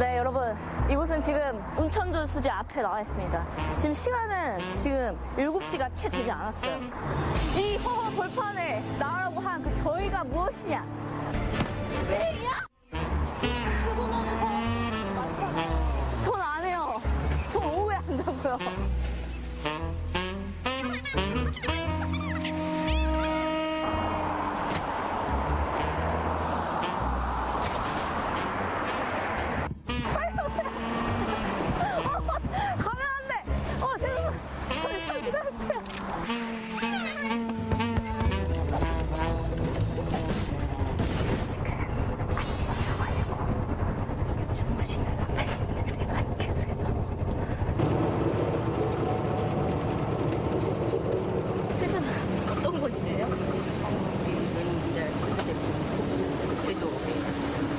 네, 여러분. 이곳은 지금 운천조 수지 앞에 나와 있습니다. 지금 시간은 지금 7시가 채 되지 않았어요. 이 허허 벌판에 나오라고 한 그 저희가 무엇이냐? 왜야? 출근하는 사람 많잖아요. 전 안 해요. 전 오해한다고요. 가면 안 돼! 죄송해요. 잠시만 기다려주세요. 지금 아침이라가지고 주무시는 선배님들이 많이 계세요. 회사는 어떤 곳이에요? 여기는 이제 친구들 제주.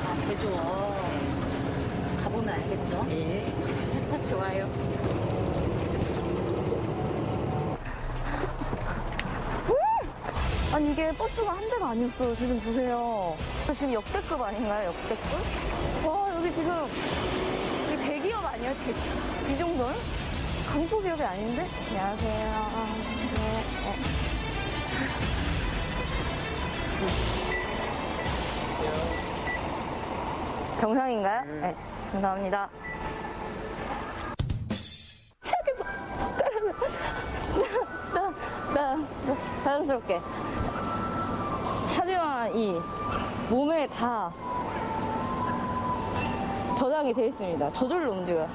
아, 제주. 가보면 알겠죠? 예. 좋아요. 아니 이게 버스가 한 대가 아니었어요. 저 좀 보세요. 지금 역대급 아닌가요? 역대급? 와 여기 지금 이 대기업 아니에요? 대기업? 이 정도는? 강소기업이 아닌데? 안녕하세요. 네. 정상인가요? 네. 감사합니다. 시작했어. 자연스럽게. 하지만 이 몸에 다 저장이 되어 있습니다. 저절로 움직여.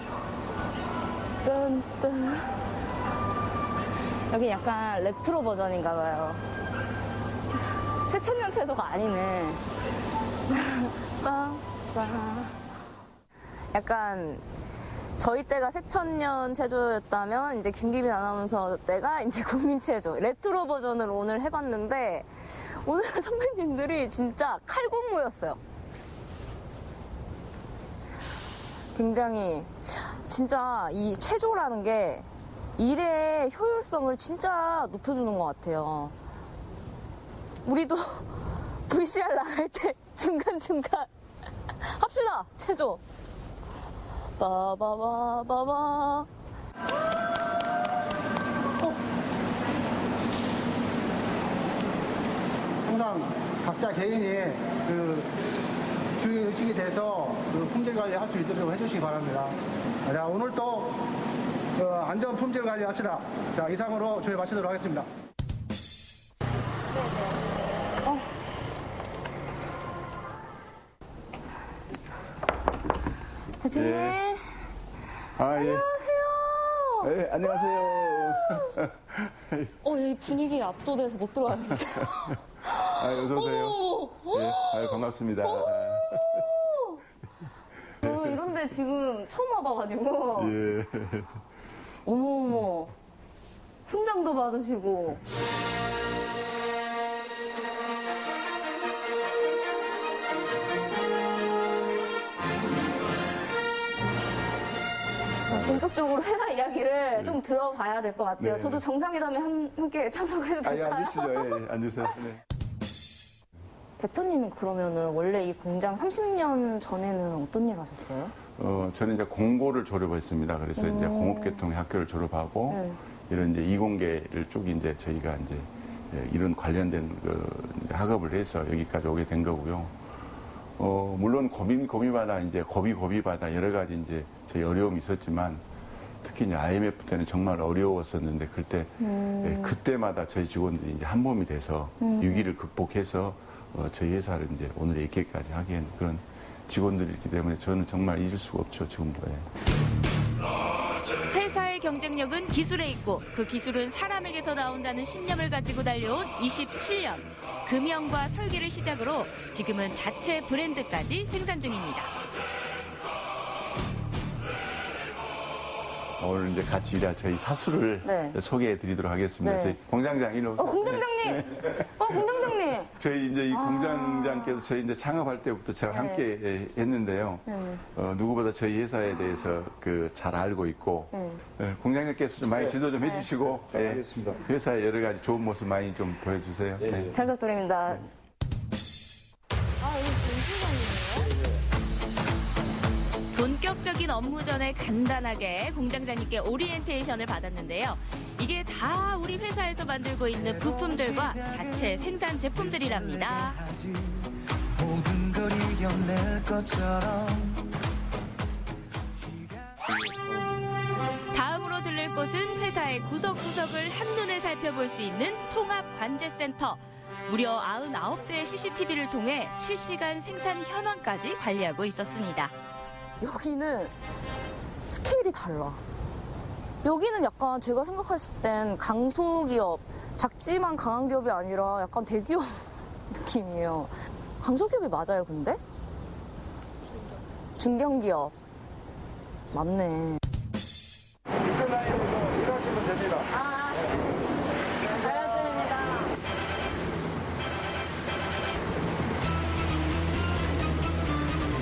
여기 약간 레트로 버전인가 봐요. 새천년 체조가 아니네. 약간 저희 때가 새천년 체조였다면 이제 김기빈 아나운서 때가 이제 국민 체조 레트로 버전을 오늘 해봤는데 오늘 선배님들이 진짜 칼군무였어요. 굉장히 진짜 이 체조라는 게 일의 효율성을 진짜 높여주는 것 같아요. 우리도 VCR 나갈 때 중간중간 합시다 체조. 빠바바바바. 항상 각자 개인이 그 주의 의식이 돼서 그 품질 관리 할 수 있도록 해주시기 바랍니다. 자, 오늘 또 안전 품질 관리 합시다. 자, 이상으로 조회 마치도록 하겠습니다. 대표님. 예. 아, 예. 안녕하세요. 예, 안녕하세요. 이 분위기에 압도돼서 못 들어왔는데. 아, 어서오세요. 예, 반갑습니다. 이런데 지금 처음 와봐가지고. 예. 어머어머. 훈장도 받으시고. 본격적으로 회사 이야기를 좀 들어봐야 될 것 같아요. 네. 저도 정상회담에 함께 참석해도 아, 예, 될까요? 앉으시죠. 예, 앉으세요. 네. 대표님은 그러면은 원래 이 공장 30년 전에는 어떤 일 하셨어요? 저는 이제 공고를 졸업했습니다. 그래서 이제 공업계통 학교를 졸업하고 이런 이제 이공계를 쭉 이제 저희가 이제 이런 관련된 이제 학업을 해서 여기까지 오게 된 거고요. 물론 고비마다 이제 고비마다 여러 가지 이제 저희 어려움이 있었지만 특히 이제 IMF 때는 정말 어려웠었는데 그때마다 저희 직원들이 이제 한 몸이 돼서 위기를 극복해서 저희 회사를 이제 오늘에 있기까지 하게 한 그런 직원들이 있기 때문에 저는 정말 잊을 수가 없죠, 지금도. 회사의 경쟁력은 기술에 있고 그 기술은 사람에게서 나온다는 신념을 가지고 달려온 27년. 금형과 설계를 시작으로 지금은 자체 브랜드까지 생산 중입니다. 오늘 이제 같이 일할 저희 사수를 소개해 드리도록 하겠습니다. 저희 공장장 일로 오세요. 공장장님! 공장장님! 저희 이제 이 공장장께서 저희 이제 창업할 때부터 저랑 함께 했는데요. 누구보다 저희 회사에 대해서 잘 알고 있고, 공장장께서 좀 많이 지도 좀 해주시고, 알겠습니다. 회사의 여러 가지 좋은 모습 많이 좀 보여주세요. 네. 잘 부탁드립니다. 본격적인 업무 전에 간단하게 공장장님께 오리엔테이션을 받았는데요. 이게 다 우리 회사에서 만들고 있는 부품들과 자체 생산 제품들이랍니다. 모든 걸 이겨낼 것처럼 다음으로 들릴 곳은 회사의 구석구석을 한눈에 살펴볼 수 있는 통합관제센터. 무려 99대의 CCTV를 통해 실시간 생산 현황까지 관리하고 있었습니다. 여기는 스케일이 달라. 여기는 약간 제가 생각했을 땐 강소기업, 작지만 강한 기업이 아니라 약간 대기업 느낌이에요. 강소기업이 맞아요, 근데? 중견기업. 맞네. 이쪽 라인으로 일하시면 됩니다. 아, 알려드립니다.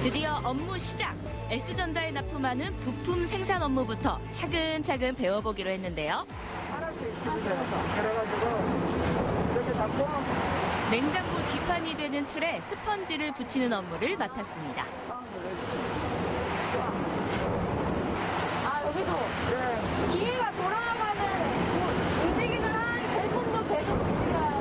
드디어 업무 시작! S전자에 납품하는 부품 생산 업무부터 차근차근 배워보기로 했는데요. 하나씩 주세요. 그래가지고 이렇게 잡고 냉장고 뒷판이 되는 틀에 스펀지를 붙이는 업무를 맡았습니다. 아, 여기도 기계가 돌아가는 움직이는 한 제 손도 계속 움직여요.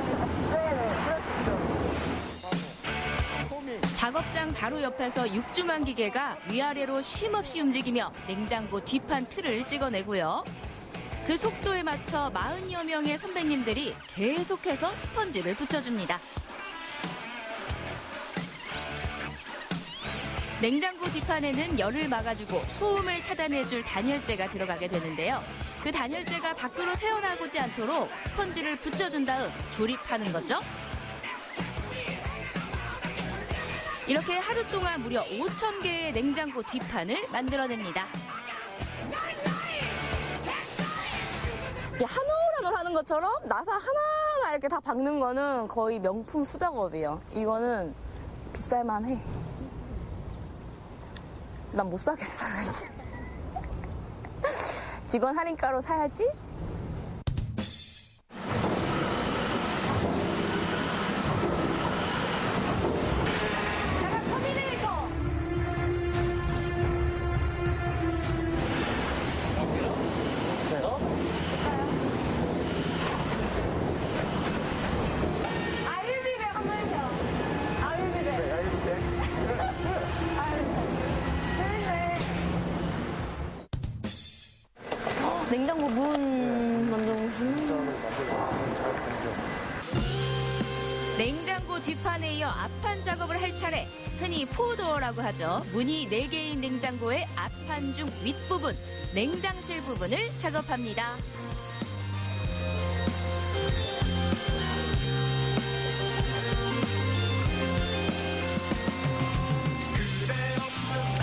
작업장 바로 옆에서 육중한 기계가 위아래로 쉼없이 움직이며 냉장고 뒷판 틀을 찍어내고요. 그 속도에 맞춰 40여 명의 선배님들이 계속해서 스펀지를 붙여줍니다. 냉장고 뒷판에는 열을 막아주고 소음을 차단해줄 단열재가 들어가게 되는데요. 그 단열재가 밖으로 새어나오지 않도록 스펀지를 붙여준 다음 조립하는 거죠. 이렇게 하루 동안 무려 5,000개의 냉장고 뒷판을 만들어냅니다. 이게 한 올 한 올 하는 것처럼 나사 하나하나 이렇게 다 박는 거는 거의 명품 수작업이에요. 이거는 비쌀만해. 난 못 사겠어요, 이제. 직원 할인가로 사야지? 냉장고 문 만들고 냉장고 뒷판에 이어 앞판 작업을 할 차례. 흔히 포도어라고 하죠. 문이 4개인 냉장고의 앞판 중 윗부분, 냉장실 부분을 작업합니다.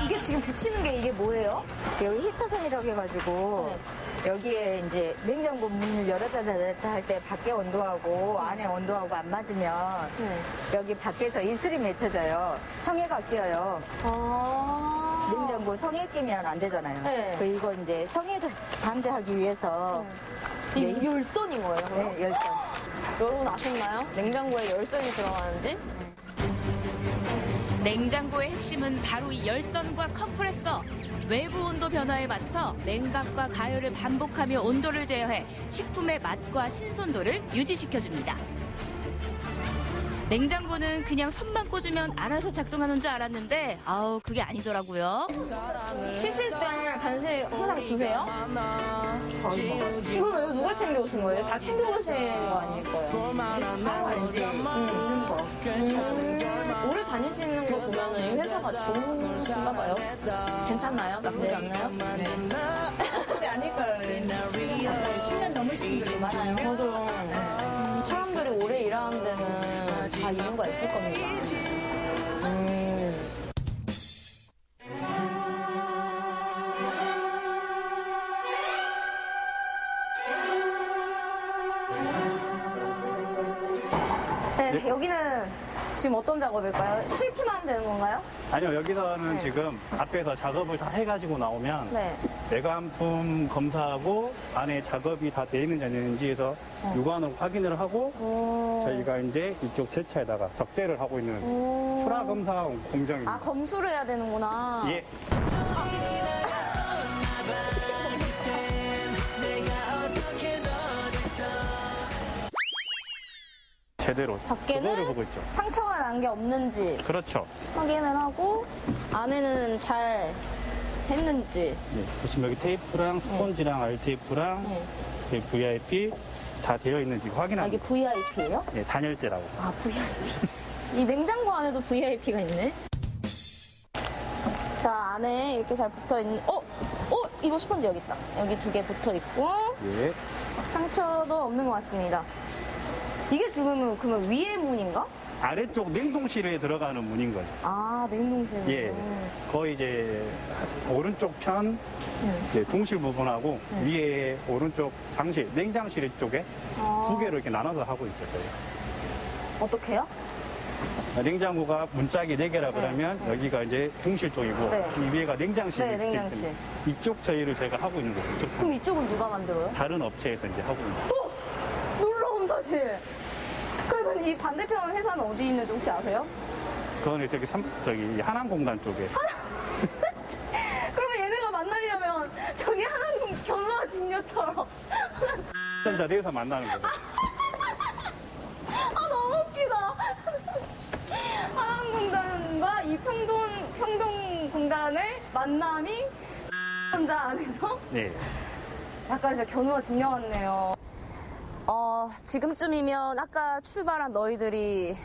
이게 지금 붙이는 게 이게 뭐예요? 여기 히터선이라고 해가지고 여기에 이제 냉장고 문을 열었다 닫았다 할 때 밖에 온도하고 안에 온도하고 안 맞으면 여기 밖에서 이슬이 맺혀져요. 성에가 끼어요. 아. 냉장고 성에 끼면 안 되잖아요. 네. 그 이거 이제 성에도 방지하기 위해서 이게 열선인 거예요, 그럼? 네, 열선. 여러분 아셨나요? 냉장고에 열선이 들어가는지? 냉장고의 핵심은 바로 이 열선과 컴프레서. 외부 온도 변화에 맞춰 냉각과 가열을 반복하며 온도를 제어해 식품의 맛과 신선도를 유지시켜줍니다. 냉장고는 그냥 선만 꽂으면 알아서 작동하는 줄 알았는데 아우 그게 아니더라고요. 쉬실 때 간식 항상 드세요? 이걸 왜 누가 챙겨오신 거예요? 다 챙겨오신 거 아닐 거예요? 이제 있는 거. 오래 다니시는 거 보면 이 회사가 좋은가 봐요. 괜찮나요? 나쁘지 않나요? 나쁘지 않을 거예요. 10년 넘으신 분들이 많아요. 맞아요. 사람들이 오래 일하는 데는 다 이유가 있을 겁니다. 네, 여기는 지금 어떤 작업일까요? 싣기만 하면 되는 건가요? 아니요, 여기서는 네. 지금 앞에서 작업을 다 해가지고 나오면 네. 내관품 검사하고 안에 작업이 다 돼 있는지 안 되는지 해서 육안으로 확인을 하고 저희가 이제 이쪽 제차에다가 적재를 하고 있는 출하 검사 공정입니다. 아, 검수를 해야 되는구나. 예. 제대로 그거를 밖에는 보고 있죠. 상처가 난 게 없는지 그렇죠. 확인을 하고 안에는 잘 했는지. 네, 보시면 여기 테이프랑 스펀지랑 RTF랑 네. VIP 다 되어 있는지 아, 이게 확인합니다. VIP예요? 네, 단열재라고. 아, VIP. 이 냉장고 안에도 VIP가 있네. 자, 안에 이렇게 잘 붙어 있는, 이거 스펀지 여기 있다. 여기 2개 붙어 있고, 예. 상처도 없는 것 같습니다. 이게 지금은 그러면 위에 문인가? 아래쪽 냉동실에 들어가는 문인 거죠. 아, 냉동실. 예. 거의 이제 오른쪽 편 이제 동실 부분하고 위에 오른쪽 장실, 냉장실 쪽에 아. 2개로 이렇게 나눠서 하고 있죠, 저희가. 어떻게요? 냉장고가 문짝이 4개라 그러면 여기가 이제 동실 쪽이고 네. 이 위에가 냉장실이 네, 있기 냉장실. 때문에 이쪽 저희를 제가 하고 있는 거죠. 이쪽 그럼 이쪽은 누가 만들어요? 다른 업체에서 이제 하고 있는 거죠. 놀라운 사실. 그러면 이 반대편 회사는 어디 있는지 혹시 아세요? 그거는 저기 한양공단 쪽에. 그러면 얘네가 만나려면 저기 한항공 견마 진료처럼. 자리에서 만나는 거죠. 아, 너무 웃기다. 한항공단과 이 평동공단의 만남이 혼자 안에서 네. 약간 이제 견우와 직녀 같네요. 지금쯤이면 아까 출발한 너희들이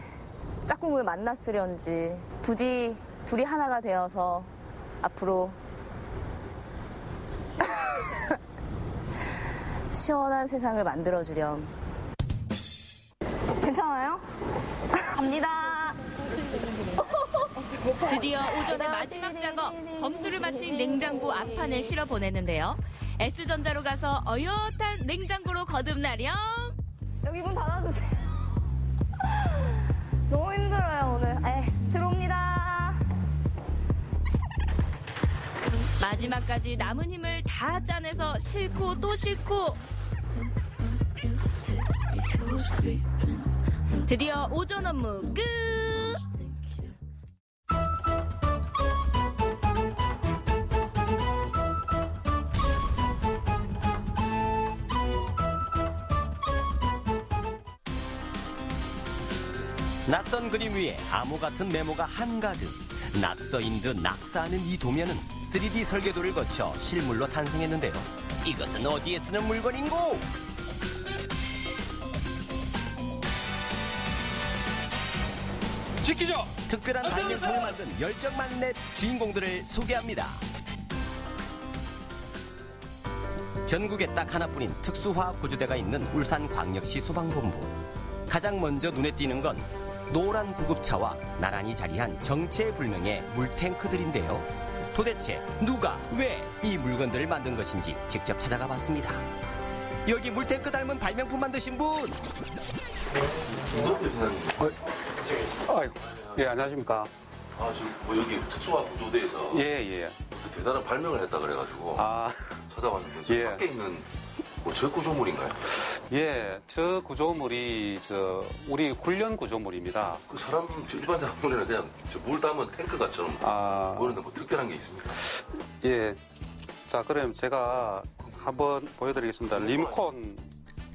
짝꿍을 만났으련지 부디 둘이 하나가 되어서 앞으로 시원한 세상을 만들어주렴. 괜찮아요? 갑니다. 드디어 오전의 마지막 작업, 검수를 마친 냉장고 앞판을 실어 보냈는데요. S전자로 가서 어엿한 냉장고로 거듭나렴. 여기 문 닫아주세요. 너무 힘들어요, 오늘. 들어옵니다. 마지막까지 남은 힘을 다 짜내서 싣고 또 싣고 드디어 오전 업무 끝! 낯선 그림 위에 암호 같은 메모가 한가득. 낙서인 듯 낙서하는 이 도면은 3D 설계도를 거쳐 실물로 탄생했는데요. 이것은 어디에 쓰는 물건인고? 지키죠! 특별한 발명품을 만든 열정만렙 주인공들을 소개합니다. 전국에 딱 하나뿐인 특수화학구조대가 있는 울산광역시 소방본부. 가장 먼저 눈에 띄는 건 노란 구급차와 나란히 자리한 정체불명의 물탱크들인데요. 도대체 누가 왜 이 물건들을 만든 것인지 직접 찾아가 봤습니다. 여기 물탱크 닮은 발명품 만드신 분! 아이고, 예, 안녕하십니까. 아, 지금 뭐 여기 특수화 구조대에서 예. 또 대단한 발명을 했다 그래가지고 아, 찾아왔는데 저 예. 밖에 있는 뭐 저 구조물인가요? 예, 저 구조물이 우리 훈련 구조물입니다. 그 사람 일반 사람 보내는 그냥 저 물 담은 탱크가처럼 아, 보이는데 뭐 특별한 게 있습니까? 예. 자, 그럼 제가 한번 보여드리겠습니다.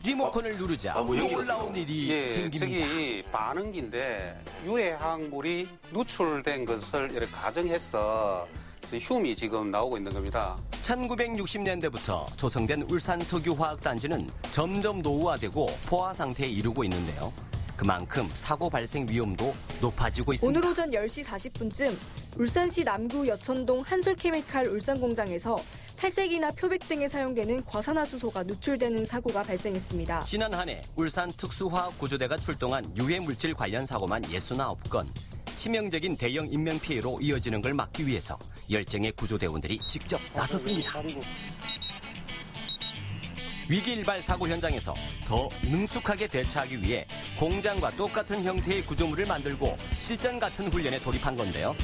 리모컨을 누르자 뭐 여기 놀라운 일이 예, 생깁니다. 저기 반응기인데 유해화학물이 누출된 것을 이렇게 가정해서 흉이 지금 나오고 있는 겁니다. 1960년대부터 조성된 울산 석유화학단지는 점점 노후화되고 포화 상태에 이르고 있는데요. 그만큼 사고 발생 위험도 높아지고 있습니다. 오늘 오전 10시 40분쯤 울산시 남구 여천동 한솔케미칼 울산공장에서 탈색이나 표백 등에 사용되는 과산화수소가 누출되는 사고가 발생했습니다. 지난 한 해 울산 특수화학구조대가 출동한 유해물질 관련 사고만 69건. 치명적인 대형 인명피해로 이어지는 걸 막기 위해서 열정의 구조대원들이 직접 나섰습니다. 위기일발 사고 현장에서 더 능숙하게 대처하기 위해 공장과 똑같은 형태의 구조물을 만들고 실전 같은 훈련에 돌입한 건데요.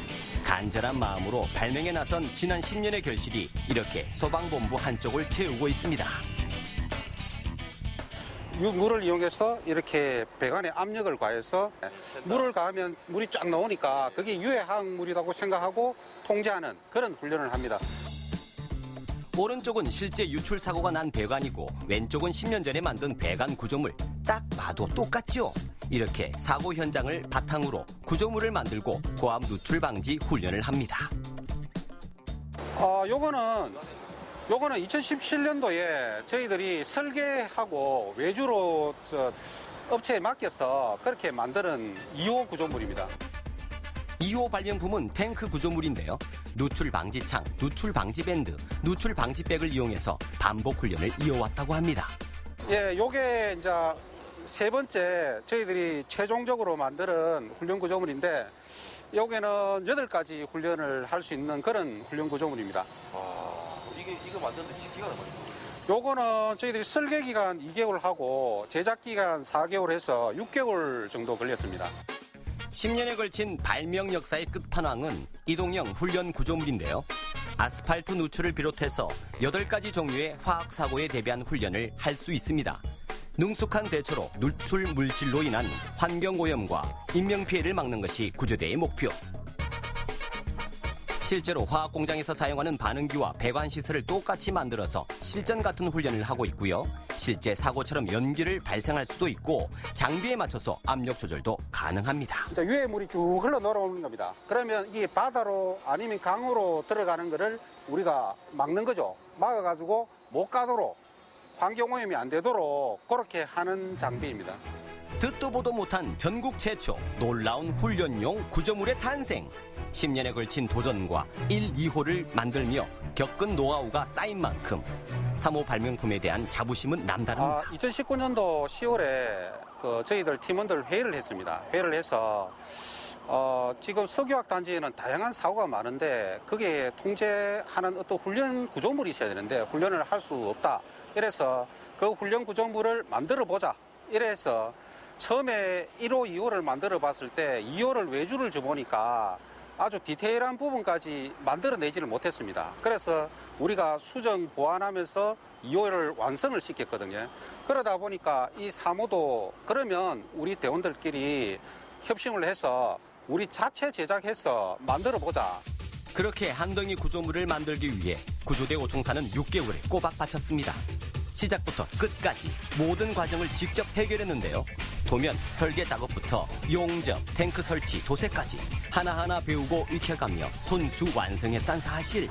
간절한 마음으로 발명에 나선 지난 10년의 결실이 이렇게 소방본부 한쪽을 채우고 있습니다. 물을 이용해서 이렇게 배관에 압력을 가해서 물을 가하면 물이 쫙 나오니까 그게 유해화학물이라고 생각하고 통제하는 그런 훈련을 합니다. 오른쪽은 실제 유출 사고가 난 배관이고 왼쪽은 10년 전에 만든 배관 구조물. 딱 봐도 똑같죠? 이렇게 사고 현장을 바탕으로 구조물을 만들고 고압 누출 방지 훈련을 합니다. 요거는 2017년도에 저희들이 설계하고 외주로 업체에 맡겨서 그렇게 만드는 2호 구조물입니다. 2호 발명품은 탱크 구조물인데요. 누출 방지 창, 누출 방지 밴드, 누출 방지 백을 이용해서 반복 훈련을 이어왔다고 합니다. 예, 요게 이제 세 번째 저희들이 최종적으로 만드는 훈련 구조물인데 요게는 8가지 훈련을 할 수 있는 그런 훈련 구조물입니다. 이거 만드는데 시기가 얼마나 걸려요? 요거는 저희들이 설계 기간 2개월 하고 제작 기간 4개월 해서 6개월 정도 걸렸습니다. 10년에 걸친 발명 역사의 끝판왕은 이동형 훈련 구조물인데요. 아스팔트 누출을 비롯해서 8가지 종류의 화학 사고에 대비한 훈련을 할 수 있습니다. 능숙한 대처로 누출 물질로 인한 환경 오염과 인명 피해를 막는 것이 구조대의 목표. 실제로 화학 공장에서 사용하는 반응기와 배관 시설을 똑같이 만들어서 실전 같은 훈련을 하고 있고요. 실제 사고처럼 연기를 발생할 수도 있고 장비에 맞춰서 압력 조절도 가능합니다. 유해물이 쭉 흘러 내려오는 겁니다. 그러면 이게 바다로 아니면 강으로 들어가는 거를 우리가 막는 거죠. 막아가지고 못 가도록 환경 오염이 안 되도록 그렇게 하는 장비입니다. 듣도 보도 못한 전국 최초 놀라운 훈련용 구조물의 탄생. 10년에 걸친 도전과 1, 2호를 만들며 겪은 노하우가 쌓인 만큼 3호 발명품에 대한 자부심은 남다릅니다. 2019년도 10월에 저희들 팀원들 회의를 했습니다. 회의를 해서 지금 석유화학 단지에는 다양한 사고가 많은데 그게 통제하는 어떤 훈련 구조물이 있어야 되는데 훈련을 할 수 없다. 이래서 그 훈련 구조물을 만들어 보자. 이래서 처음에 1호, 2호를 만들어 봤을 때 2호를 외주를 줘보니까 아주 디테일한 부분까지 만들어내지를 못했습니다. 그래서 우리가 수정 보완하면서 2호를 완성을 시켰거든요. 그러다 보니까 이 3호도 그러면 우리 대원들끼리 협심을 해서 우리 자체 제작해서 만들어보자. 그렇게 한 덩이 구조물을 만들기 위해 구조대 오총사는 6개월에 꼬박 바쳤습니다. 시작부터 끝까지 모든 과정을 직접 해결했는데요. 도면, 설계 작업부터 용접, 탱크 설치, 도색까지 하나하나 배우고 익혀가며 손수 완성했단 사실.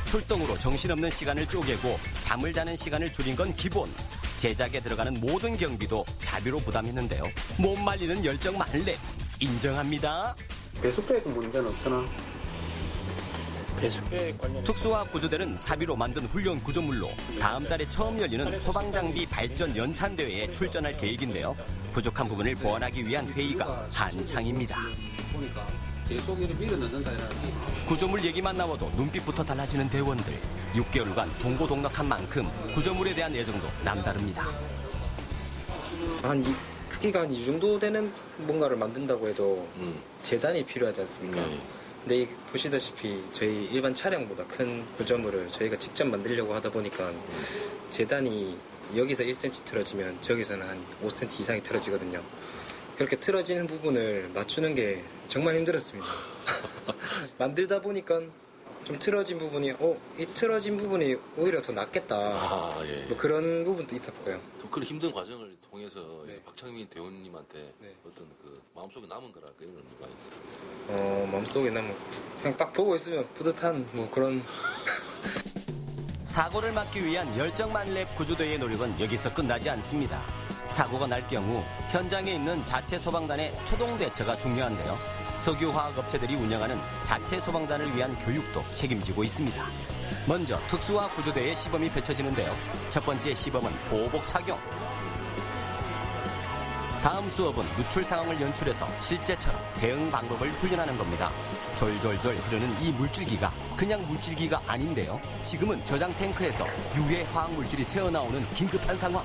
출동으로 정신없는 시간을 쪼개고 잠을 자는 시간을 줄인 건 기본. 제작에 들어가는 모든 경비도 자비로 부담했는데요. 못 말리는 열정 만렙 인정합니다. 배수계획 문제는 없잖아. 특수화학 구조대는 사비로 만든 훈련 구조물로 다음 달에 처음 열리는 소방장비 발전 연찬대회에 출전할 계획인데요. 부족한 부분을 보완하기 위한 회의가 한창입니다. 구조물 얘기만 나와도 눈빛부터 달라지는 대원들. 6개월간 동고동락한 만큼 구조물에 대한 애정도 남다릅니다. 크기가 한 이 정도 되는 뭔가를 만든다고 해도 재단이 필요하지 않습니까? 근데 보시다시피 저희 일반 차량보다 큰 구조물을 저희가 직접 만들려고 하다 보니까 재단이 여기서 1cm 틀어지면 저기서는 한 5cm 이상이 틀어지거든요. 그렇게 틀어지는 부분을 맞추는 게 정말 힘들었습니다. 만들다 보니까 좀 틀어진 부분이 이 틀어진 부분이 오히려 더 낫겠다. 뭐 그런 부분도 있었고요. 그런 힘든 과정을 통해서 박창민 대원님한테 어떤 그 마음속에 남은 거라 그런 의미가 있어요. 마음속에 남은 그냥 딱 보고 있으면 뿌듯한 뭐 그런. 사고를 막기 위한 열정 만렙 구조대의 노력은 여기서 끝나지 않습니다. 사고가 날 경우 현장에 있는 자체 소방단의 초동 대처가 중요한데요. 석유화학업체들이 운영하는 자체 소방단을 위한 교육도 책임지고 있습니다. 먼저 특수화학 구조대의 시범이 펼쳐지는데요. 첫 번째 시범은 보호복 착용. 다음 수업은 누출 상황을 연출해서 실제처럼 대응 방법을 훈련하는 겁니다. 졸졸졸 흐르는 이 물줄기가 그냥 물줄기가 아닌데요. 지금은 저장 탱크에서 유해 화학 물질이 새어나오는 긴급한 상황.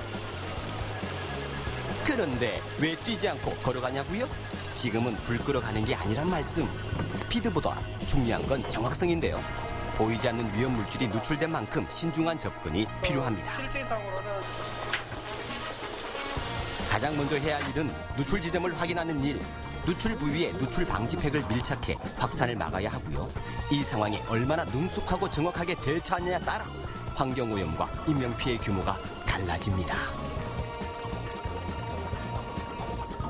그런데 왜 뛰지 않고 걸어가냐고요? 지금은 불 끌어가는 게 아니란 말씀. 스피드보다 중요한 건 정확성인데요. 보이지 않는 위험 물질이 누출된 만큼 신중한 접근이 필요합니다. 실질상으로는 가장 먼저 해야 할 일은 누출 지점을 확인하는 일. 누출 부위에 누출 방지팩을 밀착해 확산을 막아야 하고요. 이 상황에 얼마나 능숙하고 정확하게 대처하느냐에 따라 환경오염과 인명피해 규모가 달라집니다.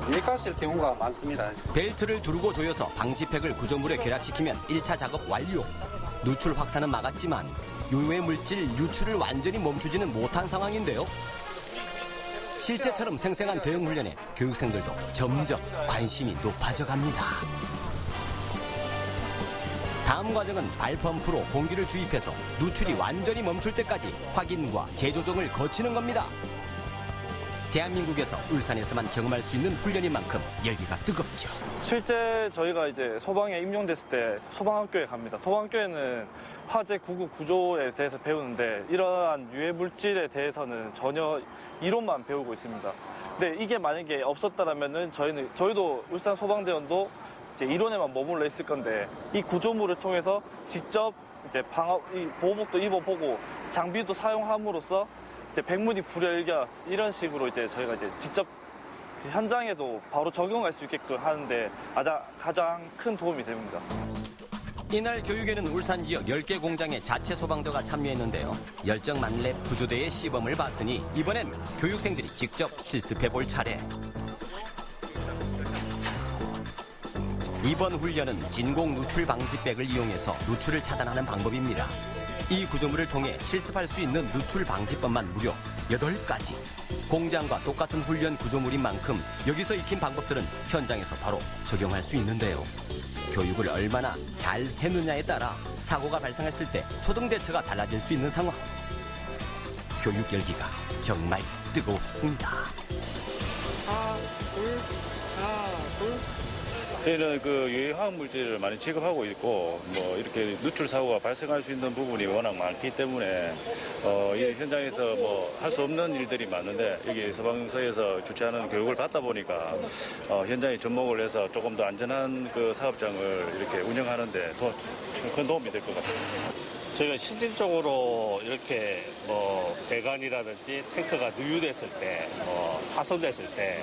밀가스일 경우가 많습니다. 벨트를 두르고 조여서 방지팩을 구조물에 결합시키면 1차 작업 완료. 누출 확산은 막았지만 유해 물질 유출을 완전히 멈추지는 못한 상황인데요. 실제처럼 생생한 대응 훈련에 교육생들도 점점 관심이 높아져 갑니다. 다음 과정은 발펌프로 공기를 주입해서 누출이 완전히 멈출 때까지 확인과 재조정을 거치는 겁니다. 대한민국에서 울산에서만 경험할 수 있는 훈련인 만큼 열기가 뜨겁죠. 실제 저희가 이제 소방에 임용됐을 때 소방학교에 갑니다. 소방학교에는 화재 구급 구조에 대해서 배우는데 이러한 유해 물질에 대해서는 전혀 이론만 배우고 있습니다. 근데 이게 만약에 없었다라면은 저희도 울산 소방대원도 이제 이론에만 머물러 있을 건데 이 구조물을 통해서 직접 이제 보호복도 입어보고 장비도 사용함으로써 이제 백문이 불여일견 이런 식으로 이제 저희가 이제 직접 현장에도 바로 적용할 수 있게끔 하는데 가장 큰 도움이 됩니다. 이날 교육에는 울산 지역 10개 공장의 자체 소방대가 참여했는데요. 열정 만렙 구조대의 시범을 봤으니 이번엔 교육생들이 직접 실습해볼 차례. 이번 훈련은 진공 누출 방지백을 이용해서 누출을 차단하는 방법입니다. 이 구조물을 통해 실습할 수 있는 누출 방지법만 무려 8가지. 공장과 똑같은 훈련 구조물인 만큼 여기서 익힌 방법들은 현장에서 바로 적용할 수 있는데요. 교육을 얼마나 잘 했느냐에 따라 사고가 발생했을 때 초등 대처가 달라질 수 있는 상황. 교육 열기가 정말 뜨겁습니다. 하나, 둘. 저희는 그 유해 화학 물질을 많이 취급하고 있고, 뭐 이렇게 누출 사고가 발생할 수 있는 부분이 워낙 많기 때문에 이 현장에서 뭐 할 수 없는 일들이 많은데 여기 소방서에서 주최하는 교육을 받다 보니까 현장에 접목을 해서 조금 더 안전한 그 사업장을 이렇게 운영하는데 큰 도움이 될 것 같습니다. 저희가 실질적으로 이렇게 뭐 배관이라든지 탱크가 누유됐을 때, 파손됐을 때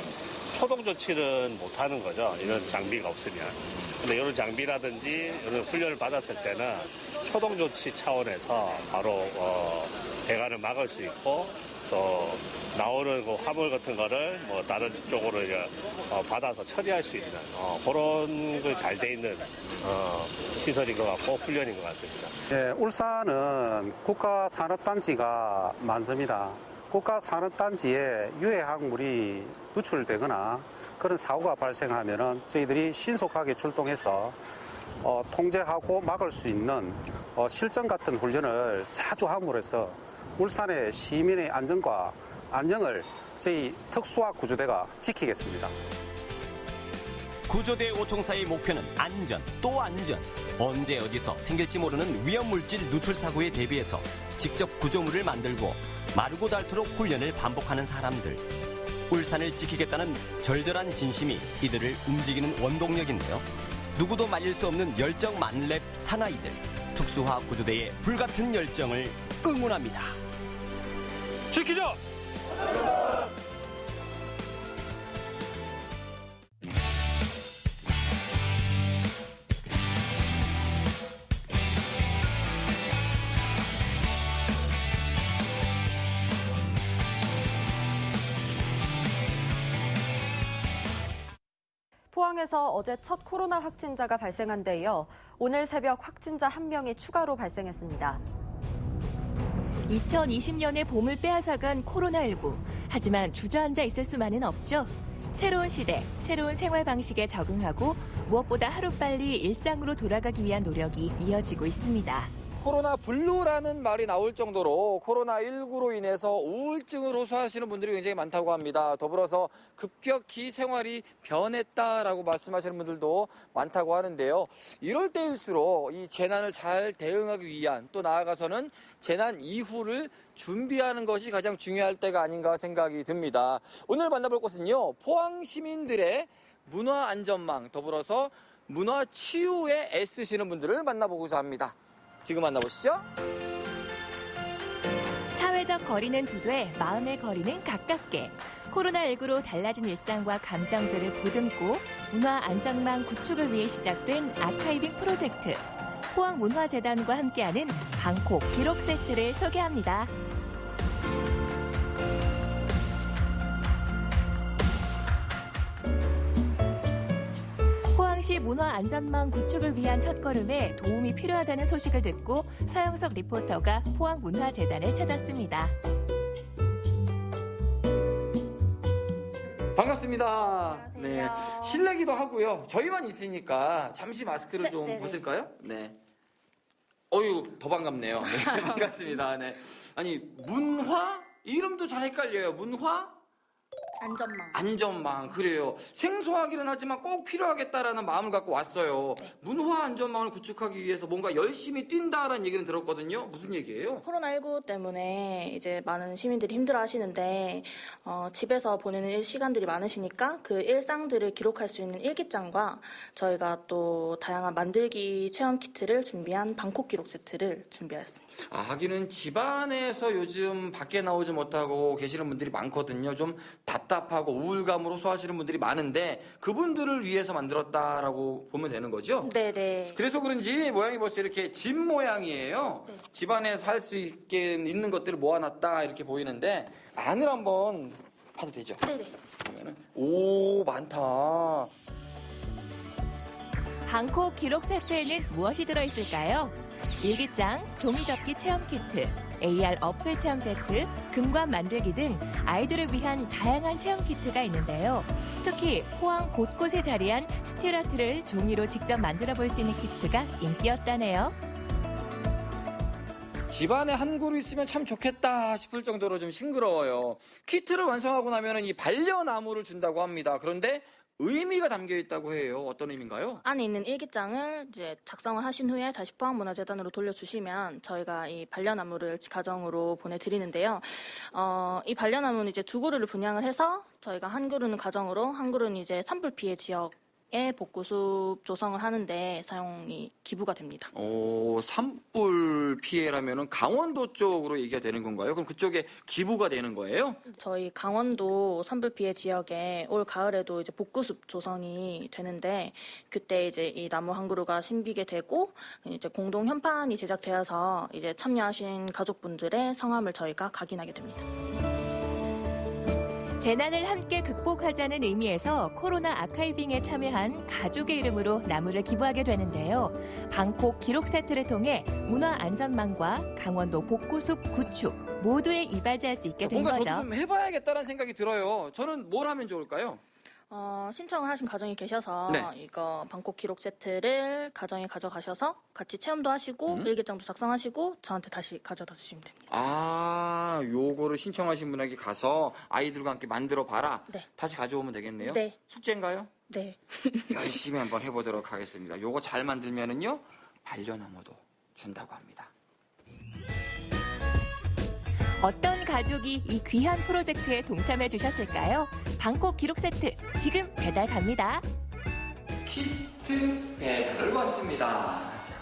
초동 조치는 못 하는 거죠. 이런 장비가 없으면. 근데 이런 장비라든지 이런 훈련을 받았을 때는 초동 조치 차원에서 바로 배관을 막을 수 있고 또 나오는 그 화물 같은 거를 뭐 다른 쪽으로 이제 받아서 처리할 수 있는 그런 그 잘 돼 있는 시설인 것 같고 훈련인 것 같습니다. 네, 울산은 국가산업단지가 많습니다. 국가산업단지에 유해 화학물이 누출되거나 그런 사고가 발생하면은 저희들이 신속하게 출동해서 통제하고 막을 수 있는 실전 같은 훈련을 자주 함으로써 울산의 시민의 안전과 안녕을 저희 특수화 구조대가 지키겠습니다. 구조대 5총사의 목표는 안전 또 안전. 언제 어디서 생길지 모르는 위험물질 누출 사고에 대비해서 직접 구조물을 만들고 마르고 닳도록 훈련을 반복하는 사람들. 울산을 지키겠다는 절절한 진심이 이들을 움직이는 원동력인데요. 누구도 말릴 수 없는 열정 만렙 사나이들. 특수화 구조대의 불같은 열정을 응원합니다. 지키자! 포항에서 어제 첫 코로나 확진자가 발생한 데 이어 오늘 새벽 확진자 1명이 추가로 발생했습니다. 2020년의 봄을 빼앗아간 코로나19. 하지만 주저앉아 있을 수만은 없죠. 새로운 시대, 새로운 생활 방식에 적응하고 무엇보다 하루빨리 일상으로 돌아가기 위한 노력이 이어지고 있습니다. 코로나 블루라는 말이 나올 정도로 코로나19로 인해서 우울증을 호소하시는 분들이 굉장히 많다고 합니다. 더불어서 급격히 생활이 변했다라고 말씀하시는 분들도 많다고 하는데요. 이럴 때일수록 이 재난을 잘 대응하기 위한 또 나아가서는 재난 이후를 준비하는 것이 가장 중요할 때가 아닌가 생각이 듭니다. 오늘 만나볼 곳은요. 포항 시민들의 문화 안전망 더불어서 문화 치유에 애쓰시는 분들을 만나보고자 합니다. 지금 만나보시죠. 사회적 거리는 두 돼, 마음의 거리는 가깝게. 코로나19로 달라진 일상과 감정들을 보듬고 문화 안전망 구축을 위해 시작된 아카이빙 프로젝트. 포항문화재단과 함께하는 방콕 기록 세트를 소개합니다. 포항시 문화 안전망 구축을 위한 첫걸음에 도움이 필요하다는 소식을 듣고 서영석 리포터가 포항문화재단을 찾았습니다. 반갑습니다. 네, 실례기도 하고요. 저희만 있으니까 잠시 마스크를 좀 네네. 벗을까요? 네. 어유 더 반갑네요. 네, 반갑습니다. 네. 아니 문화 이름도 잘 헷갈려요. 문화 안전망 그래요. 생소하기는 하지만 꼭 필요하겠다라는 마음을 갖고 왔어요. 문화 안전망을 구축하기 위해서 뭔가 열심히 뛴다라는 얘기는 들었거든요. 무슨 얘기예요? 코로나19 때문에 이제 많은 시민들이 힘들어하시는데 집에서 보내는 시간들이 많으시니까 그 일상들을 기록할 수 있는 일기장과 저희가 또 다양한 만들기 체험 키트를 준비한 방콕 기록 세트를 준비하였습니다. 하기는 집안에서 요즘 밖에 나오지 못하고 계시는 분들이 많거든요. 좀 답답하고 우울감으로 호소하시는 분들이 많은데 그분들을 위해서 만들었다라고 보면 되는 거죠? 네네. 그래서 그런지 모양이 벌써 이렇게 집 모양이에요. 네. 집안에서 할 수 있게 있는 것들을 모아놨다 이렇게 보이는데 안을 한번 봐도 되죠? 네네. 그러면은 오 많다. 방콕 기록 세트에는 무엇이 들어있을까요? 일기장, 종이접기 체험 키트, AR 어플 체험 세트, 금관 만들기 등 아이들을 위한 다양한 체험 키트가 있는데요. 특히 포항 곳곳에 자리한 스틸아트를 종이로 직접 만들어 볼 수 있는 키트가 인기였다네요. 집안에 한 그루 있으면 참 좋겠다 싶을 정도로 좀 싱그러워요. 키트를 완성하고 나면 이 반려나무를 준다고 합니다. 그런데 의미가 담겨 있다고 해요. 어떤 의미인가요? 안에 있는 일기장을 이제 작성을 하신 후에 다시 포항문화재단으로 돌려주시면 저희가 이 반려나무를 가정으로 보내드리는데요. 이 반려나무는 이제 2그루를 분양을 해서 저희가 한 그루는 가정으로, 한 그루는 이제 산불 피해 지역에 복구숲 조성을 하는데 사용이 기부가 됩니다. 산불 피해라면은 강원도 쪽으로 얘기가 되는 건가요? 그럼 그쪽에 기부가 되는 거예요? 저희 강원도 산불 피해 지역에 올 가을에도 이제 복구숲 조성이 되는데 그때 이제 이 나무 한 그루가 심비게 되고 이제 공동 현판이 제작되어서 이제 참여하신 가족분들의 성함을 저희가 각인하게 됩니다. 재난을 함께 극복하자는 의미에서 코로나 아카이빙에 참여한 가족의 이름으로 나무를 기부하게 되는데요. 방콕 기록 세트를 통해 문화 안전망과 강원도 복구숲 구축 모두에 이바지할 수 있게 된 뭔가 거죠. 저도 좀 해봐야겠다는 생각이 들어요. 저는 뭘 하면 좋을까요? 신청을 하신 가정이 계셔서 네. 이거 방콕 기록 세트를 가정에 가져가셔서 같이 체험도 하시고 일기장도 작성하시고 저한테 다시 가져다 주시면 됩니다. 요거를 신청하신 분에게 가서 아이들과 함께 만들어 봐라. 네. 다시 가져오면 되겠네요. 네. 숙제인가요? 네. 열심히 한번 해보도록 하겠습니다. 요거 잘 만들면은요 반려나무도 준다고 합니다. 어떤 가족이 이 귀한 프로젝트에 동참해 주셨을까요? 방콕 기록 세트 지금 배달 갑니다. 키트 배달을 받습니다. 자,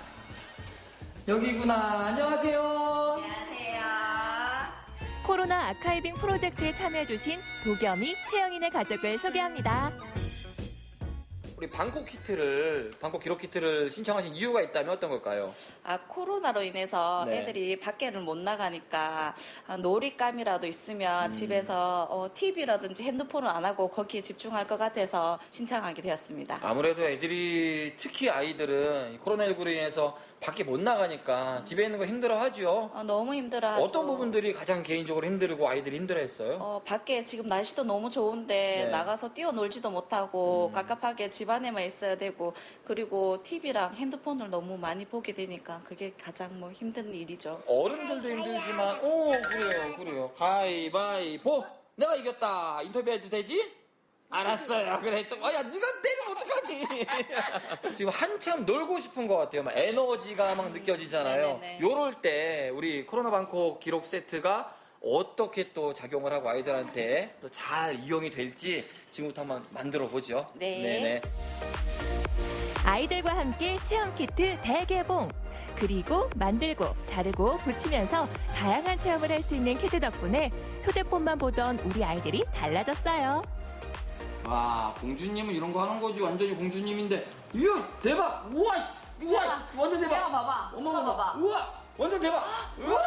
여기구나. 안녕하세요. 코로나 아카이빙 프로젝트에 참여해 주신 도겸이, 채영이네 가족을 소개합니다. 우리 방콕 기록 키트를 신청하신 이유가 있다면 어떤 걸까요? 코로나로 인해서 네. 애들이 밖에를 못 나가니까 놀잇감이라도 있으면 집에서 TV라든지 핸드폰을 안 하고 거기에 집중할 것 같아서 신청하게 되었습니다. 아무래도 애들이 특히 아이들은 코로나19로 인해서 밖에 못 나가니까 집에 있는 거 힘들어하죠. 너무 힘들어하죠. 어떤 부분들이 가장 개인적으로 힘들고 아이들이 힘들어했어요? 밖에 지금 날씨도 너무 좋은데 네. 나가서 뛰어놀지도 못하고 갑갑하게 집 집안에만 있어야 되고 그리고 TV랑 핸드폰을 너무 많이 보게 되니까 그게 가장 뭐 힘든 일이죠. 어른들도 힘들지만 그래요. 가위바위보. 내가 이겼다. 인터뷰해도 되지? 알았어요. 그래. 야, 네가 때리면 어떡하니? 지금 한참 놀고 싶은 것 같아요. 막 에너지가 막 느껴지잖아요. 네네네. 요럴 때 우리 코로나 방콕 기록 세트가 어떻게 또 작용을 하고 아이들한테 또 잘 이용이 될지 지금부터 한번 만들어 보죠. 네. 네네. 아이들과 함께 체험 키트 대개봉. 그리고 만들고 자르고 붙이면서 다양한 체험을 할 수 있는 키트 덕분에 휴대폰만 보던 우리 아이들이 달라졌어요. 와, 공주님은 이런 거 하는 거지. 완전히 공주님인데. 이거 대박! 우와! 완전 대박! 제가 봐봐. 어머, 봐봐. 우와! 완전 대박! 우와!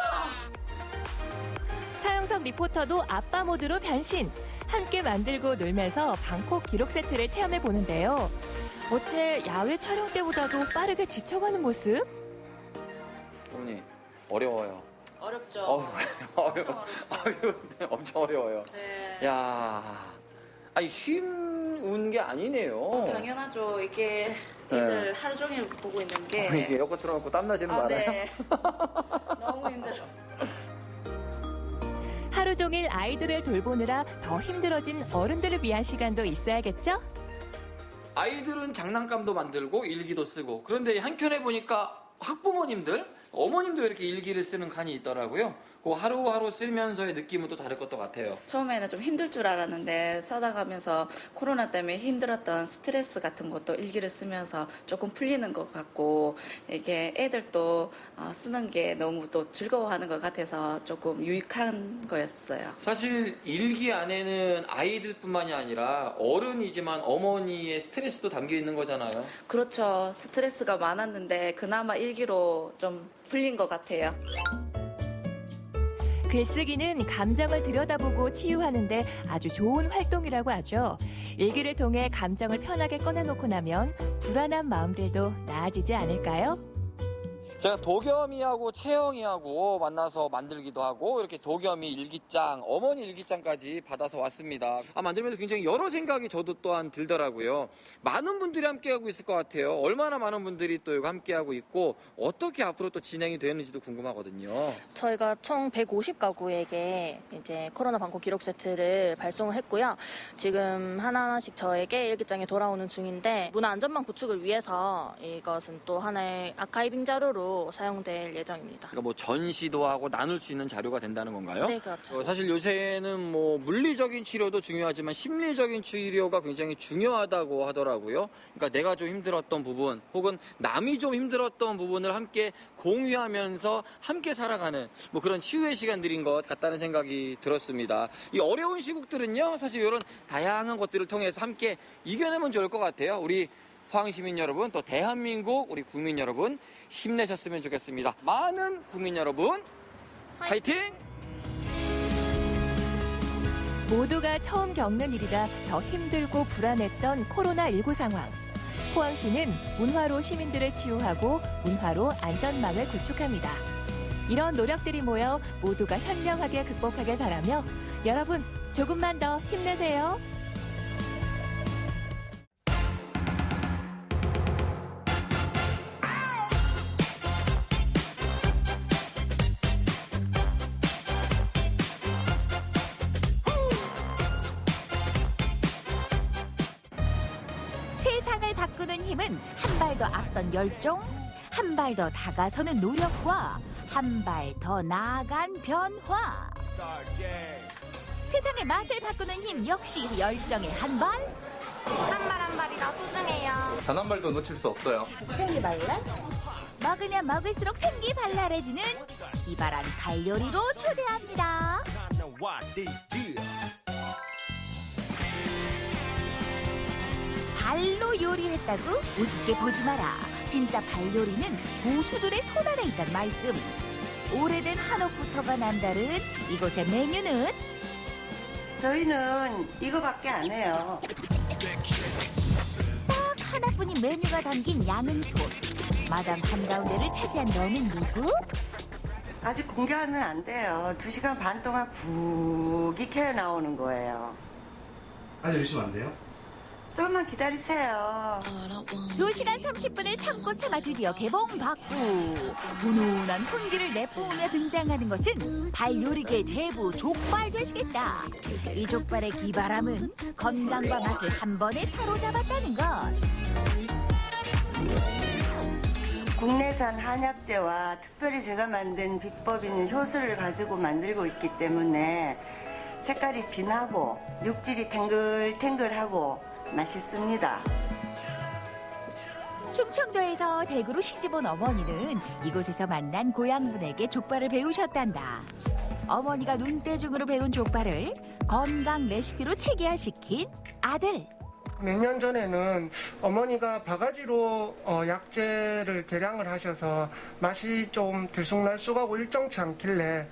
서영석 리포터도 아빠 모드로 변신. 함께 만들고 놀면서 방콕 기록 세트를 체험해 보는데요. 어째 야외 촬영 때보다도 빠르게 지쳐가는 모습? 어머니, 어려워요. 어렵죠. 엄청 어려워요. 네. 야, 아니 쉬운 게 아니네요. 당연하죠. 이게 애들 하루 종일 보고 있는 게. 이게 에어컨 틀어놓고 땀 나시는 거 알아요? 네. 너무 힘들어. 하루 종일 아이들을 돌보느라 더 힘들어진 어른들을 위한 시간도 있어야겠죠? 아이들은 장난감도 만들고 일기도 쓰고 그런데 한켠에 보니까 학부모님들, 어머님도 이렇게 일기를 쓰는 칸이 있더라고요. 그 하루하루 쓰면서의 느낌은 또 다를 것도 같아요. 처음에는 좀 힘들 줄 알았는데 써다 가면서 코로나 때문에 힘들었던 스트레스 같은 것도 일기를 쓰면서 조금 풀리는 것 같고 이게 애들도 쓰는 게 너무 또 즐거워하는 것 같아서 조금 유익한 거였어요. 사실 일기 안에는 아이들뿐만이 아니라 어른이지만 어머니의 스트레스도 담겨 있는 거잖아요. 그렇죠. 스트레스가 많았는데 그나마 일기로 좀 풀린 것 같아요. 글쓰기는 감정을 들여다보고 치유하는데 아주 좋은 활동이라고 하죠. 일기를 통해 감정을 편하게 꺼내놓고 나면 불안한 마음들도 나아지지 않을까요? 제가 도겸이하고 채영이하고 만나서 만들기도 하고 이렇게 도겸이 일기장, 어머니 일기장까지 받아서 왔습니다. 만들면서 굉장히 여러 생각이 저도 또한 들더라고요. 많은 분들이 함께하고 있을 것 같아요. 얼마나 많은 분들이 또 이거 함께하고 있고 어떻게 앞으로 또 진행이 되는지도 궁금하거든요. 저희가 총 150가구에게 이제 코로나 방콕 기록 세트를 발송을 했고요. 지금 하나하나씩 저에게 일기장에 돌아오는 중인데 문화 안전망 구축을 위해서 이것은 또 하나의 아카이빙 자료로 사용될 예정입니다. 그러니까 뭐 전시도 하고 나눌 수 있는 자료가 된다는 건가요? 네, 그렇죠. 사실 요새는 뭐 물리적인 치료도 중요하지만 심리적인 치료가 굉장히 중요하다고 하더라고요. 그러니까 내가 좀 힘들었던 부분 혹은 남이 좀 힘들었던 부분을 함께 공유하면서 함께 살아가는 뭐 그런 치유의 시간들인 것 같다는 생각이 들었습니다. 이 어려운 시국들은요, 사실 이런 다양한 것들을 통해서 함께 이겨내면 좋을 것 같아요. 우리 포항시민 여러분, 또 대한민국 우리 국민 여러분 힘내셨으면 좋겠습니다. 많은 국민 여러분 화이팅! 모두가 처음 겪는 일이라 더 힘들고 불안했던 코로나19 상황. 포항시는 문화로 시민들을 치유하고 문화로 안전망을 구축합니다. 이런 노력들이 모여 모두가 현명하게 극복하길 바라며 여러분 조금만 더 힘내세요. 세상을 바꾸는 힘은 한 발 더 앞선 열정, 한 발 더 다가서는 노력과 한 발 더 나아간 변화. 세상의 맛을 바꾸는 힘 역시 열정의 한 발. 한 발 한 발이 다 소중해요. 단 한 발도 놓칠 수 없어요. 생기 발랄? 먹으면 먹을수록 생기 발랄해지는 기발한 발요리로 초대합니다. 발로 요리했다고 우습게 보지 마라. 진짜 발요리는 고수들의 손안에 있단 말씀. 오래된 한옥부터가 남다른 이곳의 메뉴는 저희는 이거밖에 안 해요. 딱 하나뿐인 메뉴가 담긴 양은손. 마당 한가운데를 차지한 너는 누구? 아직 공개하면 안 돼요. 2시간 반 동안 푹 익혀 나오는 거예요. 알려주시면 안 돼요? 조금만 기다리세요. 2시간 30분을 참고 참아 드디어 개봉박두. 훈훈한 훈기를 내뿜으며 등장하는 것은 발요리계 대부 족발 되시겠다. 이 족발의 기발함은 건강과 맛을 한 번에 사로잡았다는 것. 국내산 한약재와 특별히 제가 만든 비법인 효소를 가지고 만들고 있기 때문에 색깔이 진하고 육질이 탱글탱글하고 맛있습니다. 충청도에서 대구로 시집온 어머니는 이곳에서 만난 고향분에게 족발을 배우셨단다. 어머니가 눈대중으로 배운 족발을 건강 레시피로 체계화시킨 아들. 몇 년 전에는 어머니가 바가지로 약재를 개량을 하셔서 맛이 좀 들쑥날쑥하고 일정치 않길래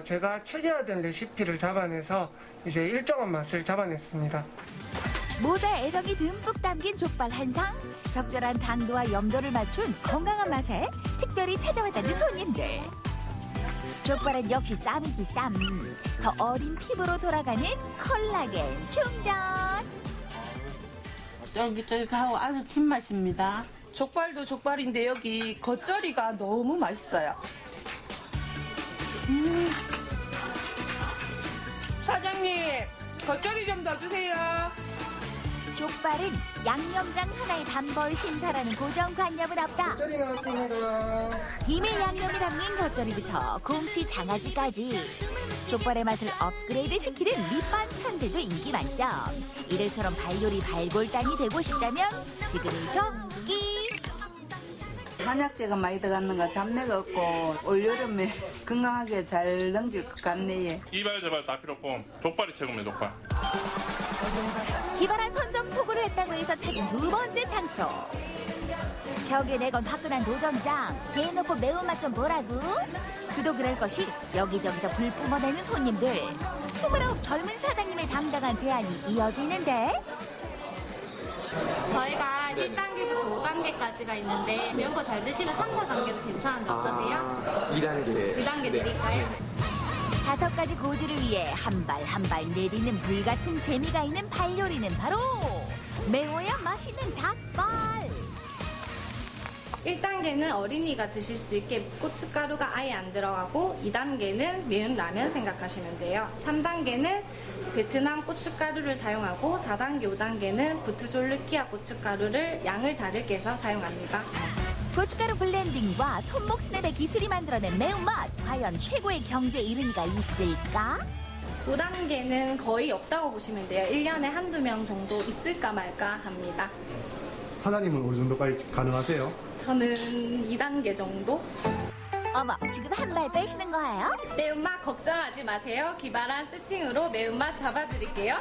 제가 체계화된 레시피를 잡아내서 이제 일정한 맛을 잡아냈습니다. 모자에 애정이 듬뿍 담긴 족발 한 상, 적절한 당도와 염도를 맞춘 건강한 맛에 특별히 찾아왔다는 손님들. 족발은 역시 쌈이지 쌈. 더 어린 피부로 돌아가는 콜라겐 충전. 쫄깃쫄깃하고 아주 진맛입니다. 족발도 족발인데 여기 겉절이가 너무 맛있어요. 사장님, 겉절이 좀 더 주세요. 족발은 양념장 하나에 단벌 신사라는 고정관념은 없다. 겉절이 나왔습니다. 비밀 양념이 담긴 겉절이부터 곰치 장아찌까지 족발의 맛을 업그레이드 시키는 밑반찬들도 인기 만점. 이들처럼 발요리 발골단이 되고 싶다면 지금이 적기. 한약재가 많이 들어갔는가 잡내가 없고 올여름에 건강하게 잘 넘길 것 같네요. 이발 저발 다 필요 없고 족발이 최고입니다. 족발. 기발한 선정 포구를 했다고 해서 찾은 두 번째 장소. 벽에 내건 화끈한 도전장. 대놓고 매운맛 좀 보라고. 그도 그럴 것이 여기저기서 불 뿜어내는 손님들. 29 젊은 사장님의 당당한 제안이 이어지는데. 저희가 1단계부터 5단계까지가 있는데 매운 거 잘 드시면 3, 4단계도 괜찮은데 어떠세요? 2단계. 2단계 드릴까요? 5가지 고지를 위해 한 발 한 발 내리는 불같은 재미가 있는 발요리는 바로 매워야 맛있는 닭발. 1단계는 어린이가 드실 수 있게 고춧가루가 아예 안 들어가고 2단계는 매운 라면 생각하시면 돼요. 3단계는 베트남 고춧가루를 사용하고 4단계, 5단계는 부트졸르키아 고춧가루를 양을 다르게 해서 사용합니다. 고춧가루 블렌딩과 손목 스냅의 기술이 만들어낸 매운맛. 과연 최고의 경제 이른이가 있을까? 5단계는 거의 없다고 보시면 돼요. 1년에 한두 명 정도 있을까 말까 합니다. 사장님은 어느 정도까지 가능하세요? 저는 2단계 정도? 어머, 지금 한 발 빼시는 거예요? 매운맛 걱정하지 마세요. 기발한 세팅으로 매운맛 잡아드릴게요.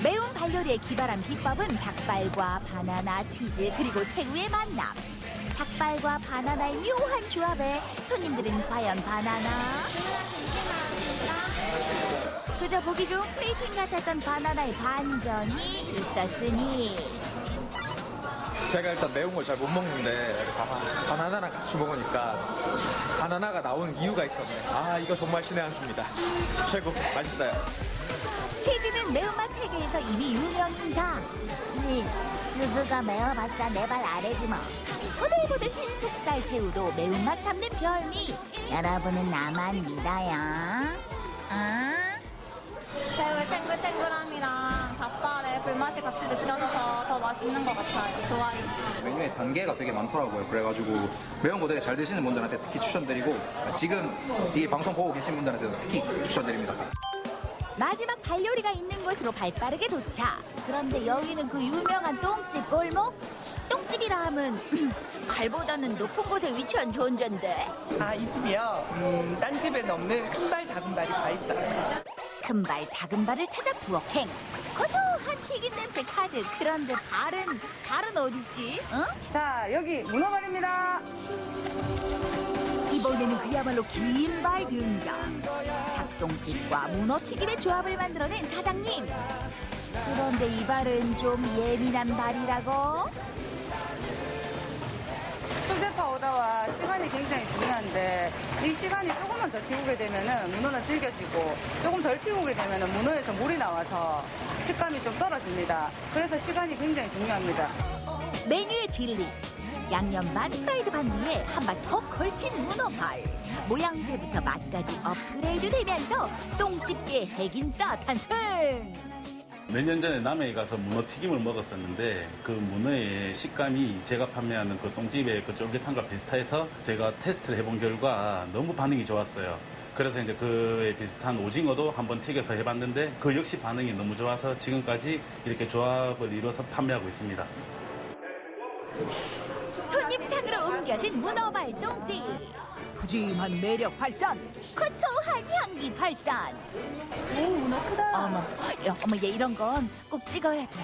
매운 발요리의 기발한 비법은 닭발과 바나나, 치즈, 그리고 새우의 만남. 닭발과 바나나의 묘한 조합에 손님들은 과연 바나나? 그저 보기 좋은 플레이팅 같았던 바나나의 반전이 있었으니. 제가 일단 매운 걸 잘 못 먹는데 바나나랑 같이 먹으니까 바나나가 나오는 이유가 있었네. 아, 이거 정말 신의 한 수입니다. 최고 맛있어요. 치즈는 매운맛 세계에서 이미 유명 인상. 쯔그가 매워봤자 내 발 아래지 뭐. 보들보들 신속살 새우도 매운맛 잡는 별미. 여러분은 나만 믿어요. 새우의 탱글탱글함이랑 닭발의 불맛이 같이 느껴져서 더 맛있는 것 같아요. 좋아요. 메뉴에 단계가 되게 많더라고요. 그래가지고 매운 거 되게 잘 드시는 분들한테 특히 추천드리고 지금 이 방송 보고 계신 분들한테도 특히 추천드립니다. 마지막 발요리가 있는 곳으로 발빠르게 도착. 그런데 여기는 그 유명한 똥집 골목? 똥집이라 하면 발보다는 높은 곳에 위치한 존재인데. 아, 이 집이요? 딴 집에는 없는 큰 발 작은 발이 다 있어요. 큰 발 작은 발을 찾아 부엌행. 고소한 튀김 냄새 가득. 그런데 발은 어딨지? 응? 자, 여기 문어발입니다. 이번에는 그야말로 긴 발 등장. 닭똥집과 문어튀김의 조합을 만들어낸 사장님. 그런데 이 발은 좀 예민한 발이라고? 수제 파우더와 시간 시간이 굉장히 중요한데 이 시간이 조금만 더 튀우게 되면은 문어는 질겨지고 조금 덜 튀우게 되면은 문어에서 물이 나와서 식감이 좀 떨어집니다. 그래서 시간이 굉장히 중요합니다. 메뉴의 진리. 양념 반 프라이드 반 위에 한 발 더 걸친 문어발. 모양새부터 맛까지 업그레이드 되면서 똥집게 핵인싸 탄생. 몇 년 전에 남해에 가서 문어 튀김을 먹었었는데 그 문어의 식감이 제가 판매하는 그 똥집의 그 쫄깃함과 비슷해서 제가 테스트를 해본 결과 너무 반응이 좋았어요. 그래서 이제 그에 비슷한 오징어도 한번 튀겨서 해봤는데 그 역시 반응이 너무 좋아서 지금까지 이렇게 조합을 이뤄서 판매하고 있습니다. 손님 상으로 옮겨진 문어발 똥집. 푸짐한 매력 발산, 고소한 향기 발산. 오, 문어 크다. 어머, 얘 이런 건 꼭 찍어야 돼.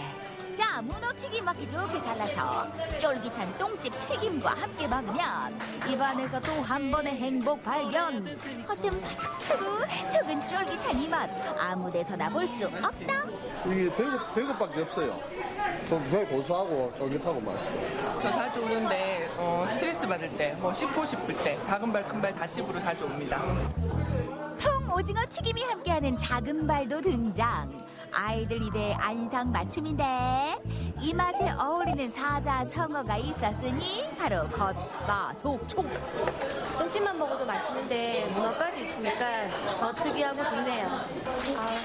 자, 문어 튀김 먹기 좋게 잘라서 쫄깃한 똥집 튀김과 함께 먹으면 입안에서 또 한 번의 행복 발견. 겉은 바삭하고 속은 쫄깃한 이 맛 아무 데서나 볼 수 없다. 이게 배급밖에 없어요. 되게 고소하고 쫄깃하고 맛있어요. 저 자주 오는데 스트레스 받을 때, 뭐 씹고 싶을 때 작은 발 큰 발 다 씹으러 자주 옵니다. 통 오징어 튀김이 함께하는 작은 발도 등장. 아이들 입에 안성맞춤인데 이 맛에 어울리는 사자성어가 있었으니 바로 겉바속촉. 똥집만 먹어도 맛있는데 문어까지 있으니까 더 특이하고 좋네요.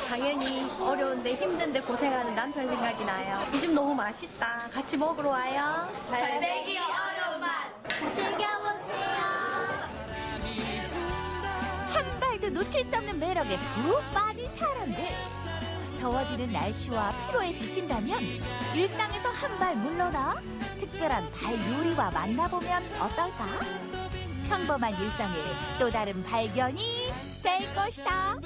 당연히 어려운데 힘든데 고생하는 남편 생각이 나요. 이 집 너무 맛있다. 같이 먹으러 와요. 갈매기 어려운 맛 즐겨보세요. 한 발도 놓칠 수 없는 매력에 푹 빠진 사람들. 더워지는 날씨와 피로에 지친다면 일상에서 한 발 물러나 특별한 발 요리와 만나보면 어떨까? 평범한 일상에 또 다른 발견이 될 것이다.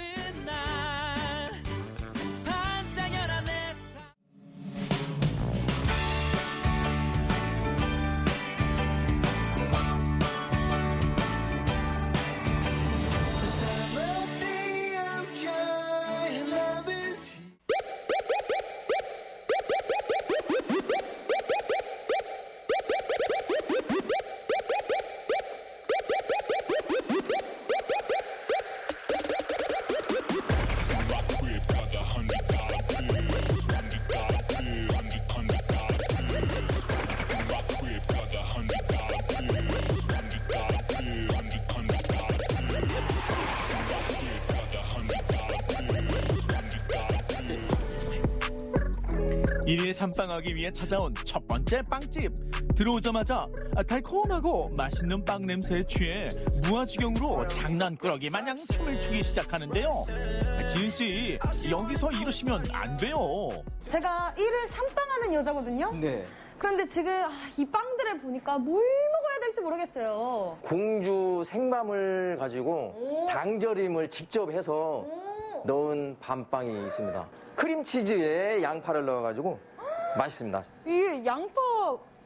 일일 삼빵하기 위해 찾아온 첫 번째 빵집. 들어오자마자 달콤하고 맛있는 빵 냄새에 취해 무아지경으로 장난꾸러기 마냥 춤을 추기 시작하는데요. 지은씨, 여기서 이러시면 안 돼요. 제가 일일 삼빵하는 여자거든요. 네. 그런데 지금 이 빵들을 보니까 뭘 먹어야 될지 모르겠어요. 공주 생밤을 가지고 당절임을 직접 해서 넣은 밤빵이 있습니다. 크림치즈에 양파를 넣어가지고 맛있습니다. 이게 양파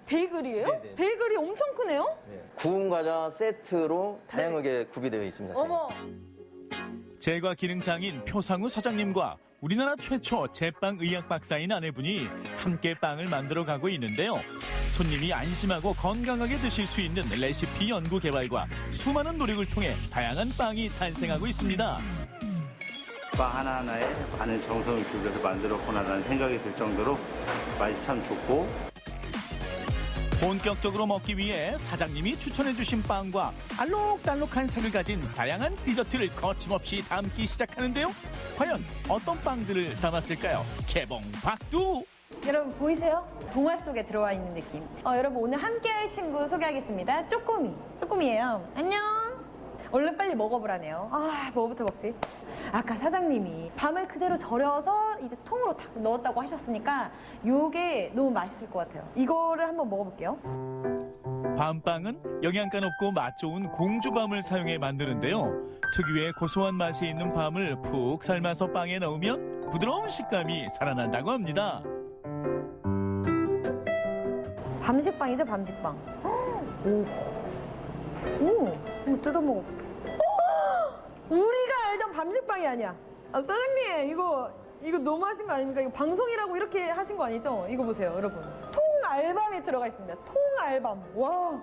베이글이에요? 네네. 베이글이 엄청 크네요? 구운 과자 세트로 다양하게 구비되어 있습니다. 어머. 제과 기능장인 표상우 사장님과 우리나라 최초 제빵 의학 박사인 아내분이 함께 빵을 만들어가고 있는데요. 손님이 안심하고 건강하게 드실 수 있는 레시피 연구 개발과 수많은 노력을 통해 다양한 빵이 탄생하고 있습니다. 빵 하나하나에 많은 정성을 기울여서 만들었구나라는 생각이 들 정도로 맛이 참 좋고, 본격적으로 먹기 위해 사장님이 추천해주신 빵과 알록달록한 색을 가진 다양한 디저트를 거침없이 담기 시작하는데요. 과연 어떤 빵들을 담았을까요? 개봉 박두! 여러분 보이세요? 동화 속에 들어와 있는 느낌. 여러분 오늘 함께할 친구 소개하겠습니다. 쪼꼬미예요. 안녕. 얼른 빨리 먹어보라네요. 뭐부터 먹지? 아까 사장님이 밤을 그대로 절여서 이제 통으로 탁 넣었다고 하셨으니까 요게 너무 맛있을 것 같아요. 이거를 한번 먹어볼게요. 밤빵은 영양가 높고 맛 좋은 공주밤을 사용해 만드는데요. 특유의 고소한 맛이 있는 밤을 푹 삶아서 빵에 넣으면 부드러운 식감이 살아난다고 합니다. 밤식빵이죠, 밤식빵. 한번 뜯어먹어볼게요. 우리가 알던 밤식빵이 아니야. 사장님, 이거 너무 하신 거 아닙니까? 이거 방송이라고 이렇게 하신 거 아니죠? 이거 보세요, 여러분. 통알밤이 들어가 있습니다. 통알밤. 와.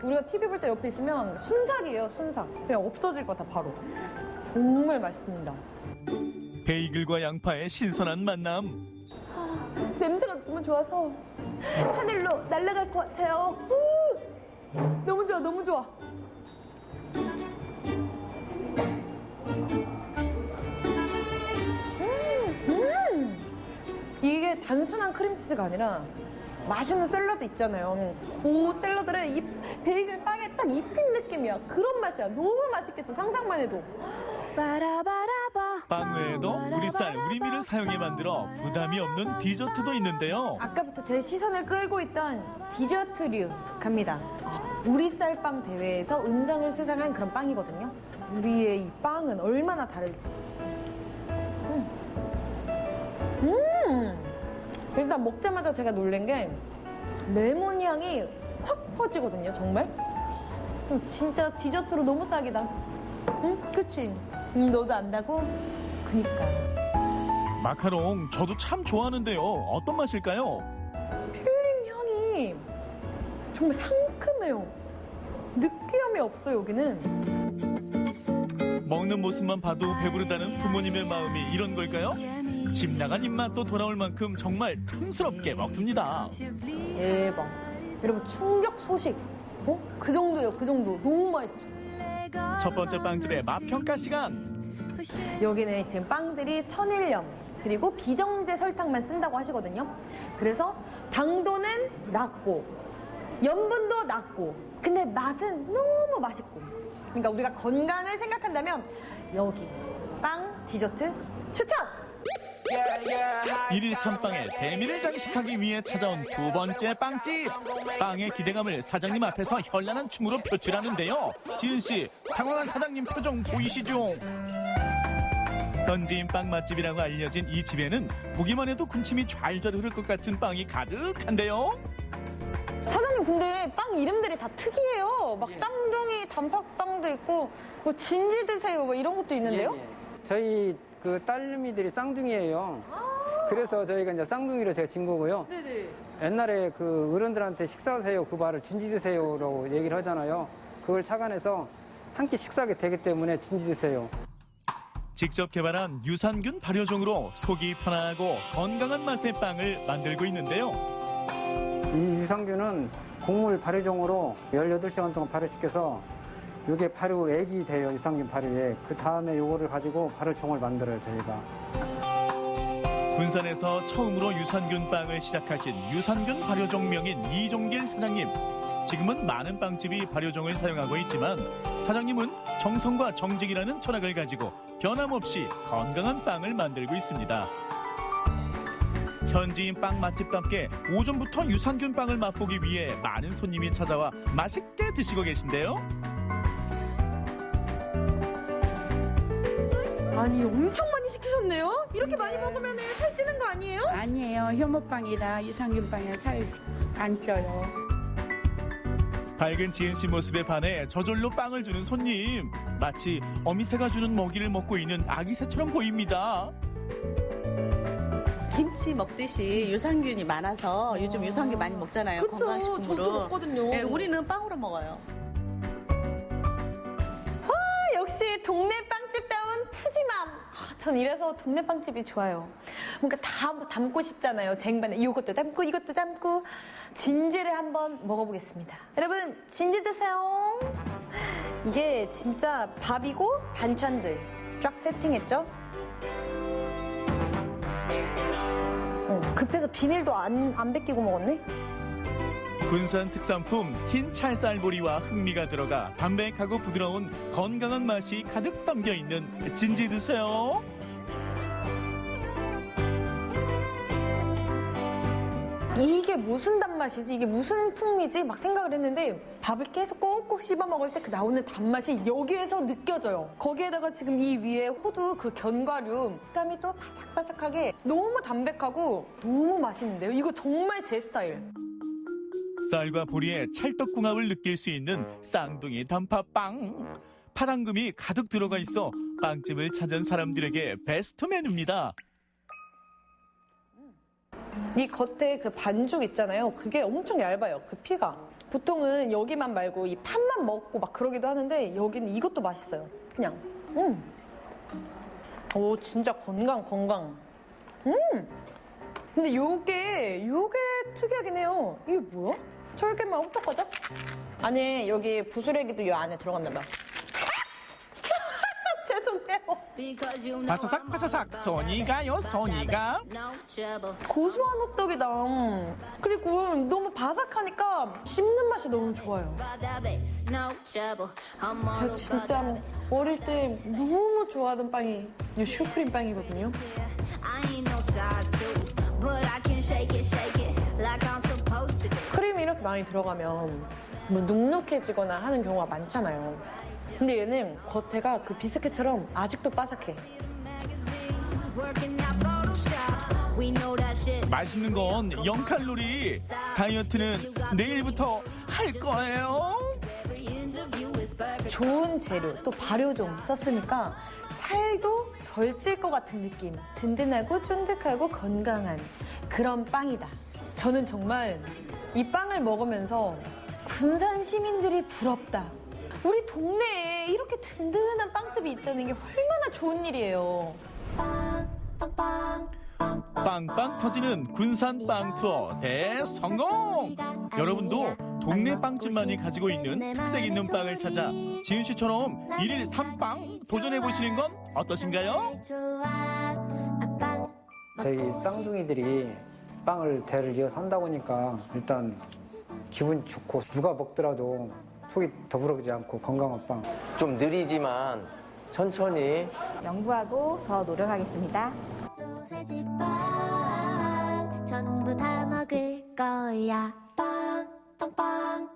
우리가 TV 볼 때 옆에 있으면 순삭이에요, 순삭. 그냥 없어질 것 같아, 바로. 정말 맛있습니다. 베이글과 양파의 신선한 만남. 냄새가 너무 좋아서 하늘로 날아갈 것 같아요. 너무 좋아, 너무 좋아. 이게 단순한 크림치즈가 아니라 맛있는 샐러드 있잖아요. 그 샐러드를 이 베이글 빵에 딱 입힌 느낌이야. 그런 맛이야. 너무 맛있겠죠, 상상만 해도. 빵 외에도 우리 쌀, 우리 밀을 사용해 만들어 부담이 없는 디저트도 있는데요. 아까부터 제 시선을 끌고 있던 디저트류 갑니다. 우리 쌀빵 대회에서 은상을 수상한 그런 빵이거든요. 우리의 이 빵은 얼마나 다를지. 일단 먹자마자 제가 놀란 게 레몬 향이 확 퍼지거든요, 정말. 진짜 디저트로 너무 딱이다. 응? 그치? 너도 안다고? 그니까. 마카롱 저도 참 좋아하는데요. 어떤 맛일까요? 필링 향이 정말 상큼해요. 느끼함이 없어요, 여기는. 먹는 모습만 봐도 배부르다는 부모님의 마음이 이런 걸까요? 집 나간 입맛도 돌아올 만큼 정말 탐스럽게 먹습니다. 대박. 여러분, 충격 소식. 그 정도예요, 그 정도. 너무 맛있어. 첫 번째 빵집의 맛평가 시간. 여기는 지금 빵들이 천일염 그리고 비정제 설탕만 쓴다고 하시거든요. 그래서 당도는 낮고 염분도 낮고 근데 맛은 너무 맛있고. 그러니까 우리가 건강을 생각한다면 여기 빵 디저트 추천! 1일 3빵의 대미를 장식하기 위해 찾아온 두 번째 빵집. 빵의 기대감을 사장님 앞에서 현란한 춤으로 표출하는데요. 지은 씨, 당황한 사장님 표정 보이시죠? 현지인 빵 맛집이라고 알려진 이 집에는 보기만 해도 군침이 좔좔 흐를 것 같은 빵이 가득한데요. 사장님, 근데 빵 이름들이 다 특이해요. 막 쌍둥이 단팥빵도 있고 뭐 진지 드세요 뭐 이런 것도 있는데요. 저희 그 딸내미들이 쌍둥이에요. 그래서 저희가 이제 쌍둥이로 제가 진 거고요. 네네. 옛날에 그 어른들한테 식사하세요 그 말을 진지 드세요라고 얘기를 하잖아요. 그걸 착안해서 한 끼 식사하게 되기 때문에 진지 드세요. 직접 개발한 유산균 발효종으로 속이 편하고 건강한 맛의 빵을 만들고 있는데요. 이 유산균은 곡물 발효종으로 18시간 동안 발효시켜서 이게 발효액이 돼요. 유산균 발효액. 그 다음에 요거를 가지고 발효종을 만들어요, 저희가. 군산에서 처음으로 유산균 빵을 시작하신 유산균 발효종 명인 이종길 사장님. 지금은 많은 빵집이 발효종을 사용하고 있지만 사장님은 정성과 정직이라는 철학을 가지고 변함없이 건강한 빵을 만들고 있습니다. 현지인 빵 맛집답게 오전부터 유산균 빵을 맛보기 위해 많은 손님이 찾아와 맛있게 드시고 계신데요. 아니, 엄청 많이 시키셨네요? 이렇게 많이 먹으면 살찌는 거 아니에요? 아니에요. 효모빵이라 유산균빵에 살 안 쪄요. 밝은 지은 씨 모습에 반해 저절로 빵을 주는 손님. 마치 어미새가 주는 먹이를 먹고 있는 아기 새처럼 보입니다. 김치 먹듯이 유산균이 많아서 요즘 유산균 많이 먹잖아요. 그쵸, 건강식품으로. 저도 먹거든요. 네, 우리는 빵으로 먹어요. 역시 동네 빵집다운 푸짐함. 전 이래서 동네 빵집이 좋아요. 뭔가 다 담고 싶잖아요. 쟁반에 이것도 담고 이것도 담고. 진지를 한번 먹어보겠습니다. 여러분, 진지 드세요. 이게 진짜 밥이고 반찬들 쫙 세팅했죠. 급해서 비닐도 안 벗기고 먹었네. 군산 특산품 흰 찰쌀보리와 흑미가 들어가 담백하고 부드러운 건강한 맛이 가득 담겨있는 진지 드세요. 이게 무슨 단맛이지? 이게 무슨 풍미지? 막 생각을 했는데 밥을 계속 꼭꼭 씹어 먹을 때 그 나오는 단맛이 여기에서 느껴져요. 거기에다가 지금 이 위에 호두 그 견과류 식감이 또 바삭바삭하게 너무 담백하고 너무 맛있는데요. 이거 정말 제 스타일. 쌀과 보리의 찰떡궁합을 느낄 수 있는 쌍둥이 단팥빵. 파당금이 가득 들어가 있어 빵집을 찾은 사람들에게 베스트 메뉴입니다. 이 겉에 그 반죽 있잖아요. 그게 엄청 얇아요. 그 피가. 보통은 여기만 말고 이 판만 먹고 막 그러기도 하는데 여기는 이것도 맛있어요. 그냥. 오, 진짜 건강. 근데 요게 특이하긴 해요. 이게 뭐야? 철개만 흡족하죠? 아니, 여기 부스레기도 요 안에 들어갔나 봐. 죄송해요. 바사삭 손이 가요 손이 가. 고소한 호떡이다. 그리고 너무 바삭하니까 씹는 맛이 너무 좋아요. 제가 진짜 어릴 때 너무 좋아하던 빵이 이 슈크림 빵이거든요. 크림이 이렇게 많이 들어가면 뭐 눅눅해지거나 하는 경우가 많잖아요. 근데 얘는 겉에가 그 비스켓처럼 아직도 바삭해. 맛있는 건 0칼로리. 다이어트는 내일부터 할 거예요. 좋은 재료, 또 발효 좀 썼으니까 살도 덜 찔 것 같은 느낌. 든든하고 쫀득하고 건강한 그런 빵이다. 저는 정말 이 빵을 먹으면서 군산 시민들이 부럽다. 우리 동네에 이렇게 든든한 빵집이 있다는 게 얼마나 좋은 일이에요. 빵빵 터지는 군산 빵 투어 대성공! 여러분도 동네 빵집만이 가지고 있는 특색 있는 빵을 찾아 지은 씨처럼 1일 3빵 도전해보시는 건 어떠신가요? 저희 쌍둥이들이 빵을 대를 이어서 한다 보니까 일단 기분 좋고 누가 먹더라도 속이 더부러지지 않고 건강한 빵. 좀 느리지만 천천히 연구하고 더 노력하겠습니다. 소세지 빵 전부 다 먹을 거야. 빵 빵빵